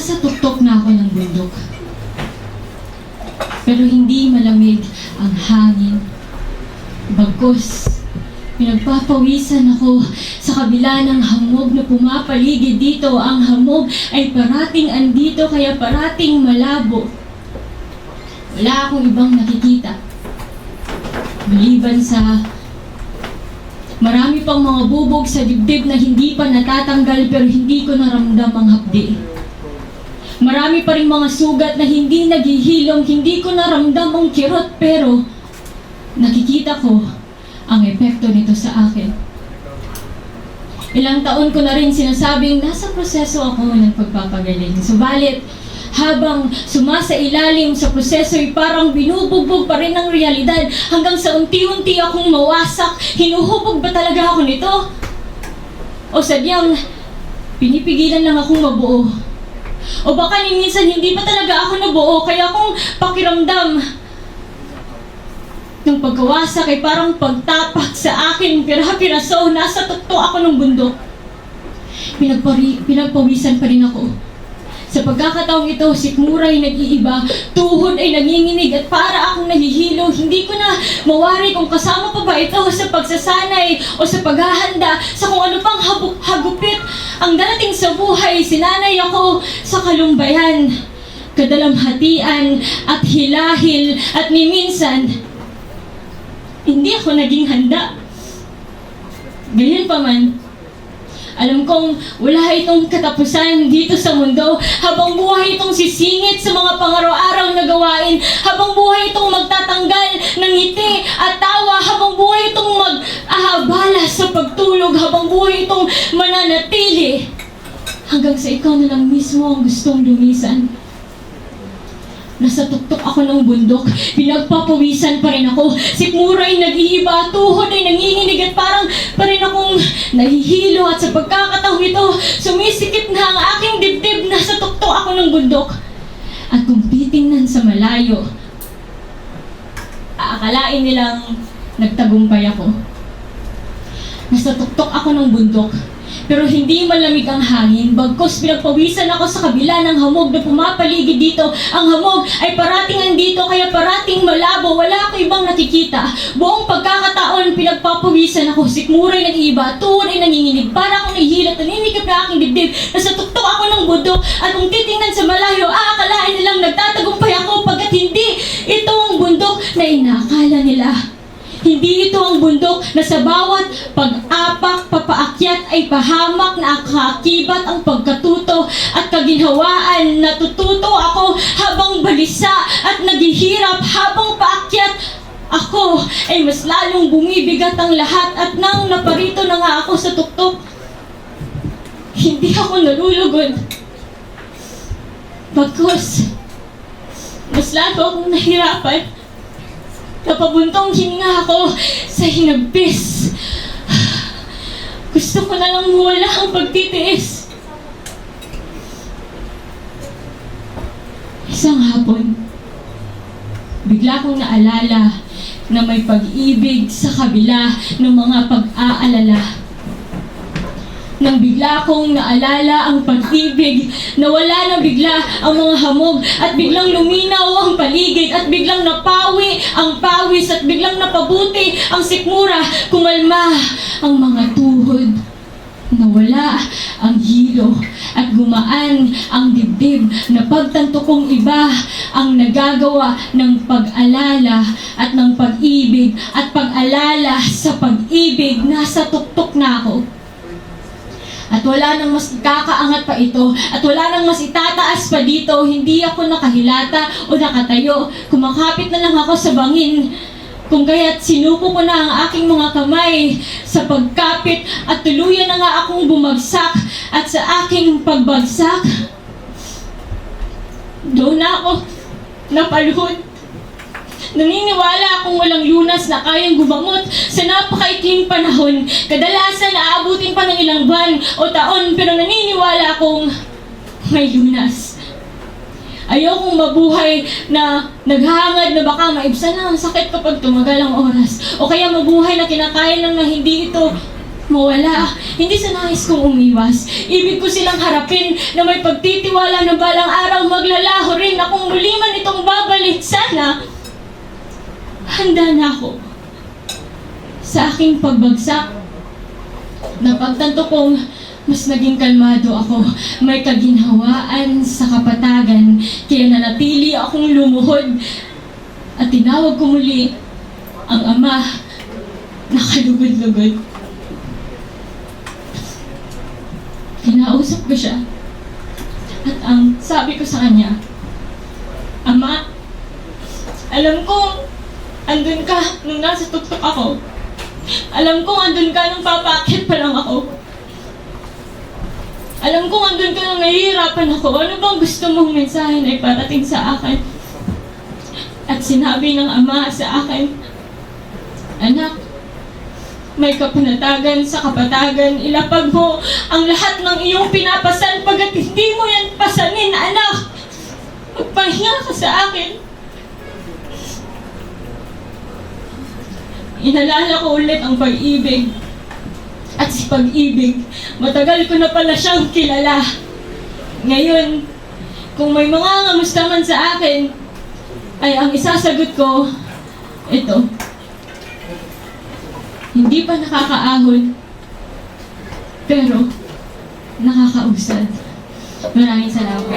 Nasa tuktok na ako ng bundok. Pero hindi malamig ang hangin. Bagkus, pinagpapawisan ako sa kabila ng hamog na pumapaligid dito. Ang hamog ay parating andito kaya parating malabo. Wala akong ibang nakikita. Maliban sa marami pang mga bubog sa dibdib na hindi pa natatanggal pero hindi ko naramdam ang hapdi. Marami pa rin mga sugat na hindi naghihilom, hindi ko naramdam ang kirot pero nakikita ko ang epekto nito sa akin. Ilang taon ko na rin sinasabing nasa proseso ako ng pagpapagaling. Subalit, habang sumasailalim sa proseso ay parang binubugbog pa rin ang realidad hanggang sa unti-unti akong mawasak. Hinuhubog ba talaga ako nito? O sadyang pinipigilan lang akong mabuo? O baka minsan hindi pa talaga ako nabuo kaya kung pakiramdam ng pagkawasak ay parang pagtapak sa akin pira-piraso. Nasa tuktok ako ng bundok. Pinagpawisan pa rin ako. Sa pagkakataong ito, sikmura ay nag-iiba, tuhod ay nanginginig at para akong nahihilo. Hindi ko na mawari kung kasama pa ba ito sa pagsasanay o sa paghahanda sa kung ano pang hagupit ang darating sa buhay. Sinanay ako sa kalumbayan, kadalamhatian at hilahil at minsan hindi ako naging handa. Gayunpaman, alam kong wala itong katapusan dito sa mundo. Habang buhay itong sisingit sa mga pangaraw-araw na gawain. Habang buhay itong magtatanggal ng ngiti at tawa. Habang buhay itong mag-ahabala sa pagtulog. Habang buhay itong mananatili. Hanggang sa ikaw na lang mismo ang gustong lumisan. Nasa tuktok ako ng bundok, pinagpapawisan pa rin ako. Sikmura ay nag-iiba, tuhod ay nanginginig at parang pa rin akong nahihilo. At sa pagkakataong ito, sumisikip na ang aking dibdib. Nasa tuktok ako ng bundok. At kung titingnan sa malayo, aakalain nilang nagtagumpay ako. Nasa tuktok ako ng bundok. Pero hindi malamig ang hangin, bagkus pinagpawisan ako sa kabila ng hamog na pumapaligid dito. Ang hamog ay parating andito kaya parating malabo, wala ako ibang nakikita. Buong pagkakataon pinagpapawisan ako, sikmuray nag-iiba, tuhod ay nanginginig, para akong nahihilat, naninikip na aking dibdib. Nasa tuktok ako ng bundok at kung titingnan sa malayo, aakalain nilang nagtatagumpay ako pagkat hindi ito ang bundok na inaakala nila. Hindi ito ang bundok na sa bawat pag-apak, papaakyat ay pahamak na kaakibat ang pagkatuto at kaginhawaan. Natututo ako habang balisa at naghihirap habang paakyat. Ako ay mas lalong bumibigat ang lahat at nang naparito na nga ako sa tuktok, hindi ako nalulugod. Bagkus, mas lalo akong nahirapan. Napabuntong hininga ako sa hinagpis. Gusto ko na lang mawala ang pagtitiis. Isang hapon, bigla kong naalala na may pag-ibig sa kabila ng mga pag-aalala. Nang bigla kong naalala ang pag-ibig, nawala na bigla ang mga hamog at biglang luminaw ang paligid at biglang napawi ang pawis at biglang napabuti ang sikmura. Kumalma ang mga tuhod, nawala ang hilo at gumaan ang dibdib. Napagtanto kong iba ang nagagawa ng pag-alala at ng pag-ibig at pag-alala sa pag-ibig. Nasa tuktok na ako. At wala nang mas kakaangat pa ito. At wala nang mas itataas pa dito. Hindi ako nakahilata o nakatayo. Kumakapit na lang ako sa bangin. Kung kaya't sinuko ko na ang aking mga kamay sa pagkapit at tuluyan na nga akong bumagsak. At sa aking pagbagsak, doon na ako napaluhod. Naniniwala akong walang lunas na kayang gumangot sa napakaikling panahon. Kadalasan aabutin pa ng ilang buwan o taon pero naniniwala akong may lunas. Ayokong mabuhay na naghahangad na baka maibsan na ang sakit kapag tumagal ang oras. O kaya mabuhay na kinakain lang na hindi ito mawala. Hindi sa nais kong umiwas. Ibig ko silang harapin na may pagtitiwala na balang araw maglalaho rin akong muli man itong babalik. Sana, handa na ako. Sa aking pagbagsak, napagtanto kong mas naging kalmado ako. May kaginhawaan sa kapatagan, kaya nanatili akong lumuhod. At tinawag ko muli ang ama na kalugod-lugod. Kinausap ko siya. At ang sabi ko sa kanya, Ama, alam ko, andun ka nung nasa tuktok ako. Alam ko, andun ka nung papakit pa lang ako. Alam ko, andun ka nung nahihirapan ako. Ano bang gusto mong mensahe na iparating sa akin? At sinabi ng ama sa akin, Anak, may kapanatagan sa kapatagan. Ilapag mo ang lahat ng iyong pinapasan pagkat hindi mo yan pasanin, anak. Magpahinga ka sa akin. Inalala ko ulit ang pag-ibig. At si pag-ibig, matagal ko na pala siyang kilala. Ngayon, kung may mga ngamusta man sa akin, ay ang isasagot ko, ito. Hindi pa nakakaahon, pero nakakausad. Maraming salamat.